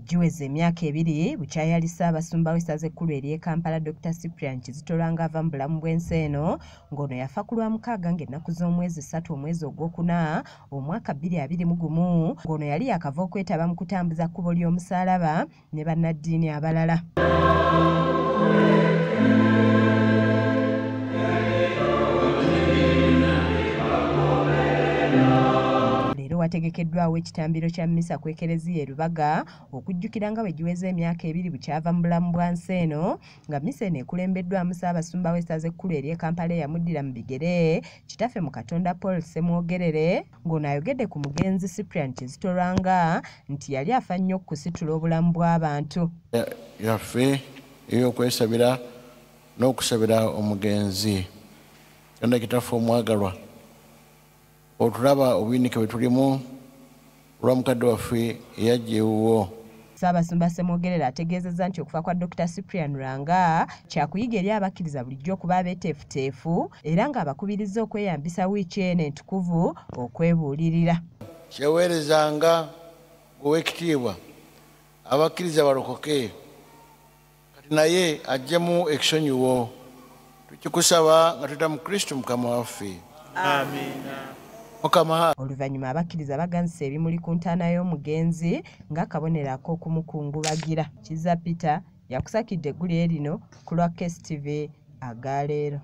Giweze emyaka 2 bukyayali Ssaabasumba w'essaza ekkulu ery'e Kampala Dr. Cyprian Kizito Lwanga ava mu bulamu bw'ensi eno ng'ono yafa ku Lwamukaaga ng'ennaku z'omwezi 3 omwezi ogwokuna omwaka 2021 ng'ono yali yakava okwetaba mu kutambuza kkubo ly'omusaalaba ne bannaddiini abalala. Wategekeddwawo ekitambiro kya mmisa ku ekereziya Lubaga okujjukira nga bwe giweze emyaka 2 bukyava mu bulamu bwa nsi eno nga mmisa eno ekulembeddwamu Ssaabasumba w'essaza ekkulu ery'e Kampala eyamuddira mu bigere kitaffe mu Katonda Paul Ssemwogerere ng'ono ayogedde ku mugenzi Cyprian Kizito Lwanga nti yali afa nnyo okusitula obulamu bw'abantu. Yaffe ey'okwesabira n'okusabira omugenzi Katonda kitaffe omwagalwa otulaba obuyinike bwe tulimu olwa mukadde waffe eyajja ewuwo. Ssaabasumba Ssemwogerere ategeezezza nti okufa kwa Dr. Cyprian Lwanga kyakuyiga eri abakkiriza bulijjo okuba abeeteefuteefu era ng'abakubirizza okweyambisa wiiki eno entukuvu okwebuulirira. Kyeweerezanga ow'ekitiibwa abakkiriza balokoke kati naye aggyemu ekisonyiwo tukikusaba nga tuta mu Kristo Mukama waffe. Amiina. Oluvannyuma abakkiriza baganzisa ebimuli ku ntaana y'omugenzi ng'akabonero ak'okumukungubagira. Kiza Peter yakusakidde eggulu lino ku lwa KSTV agaleero.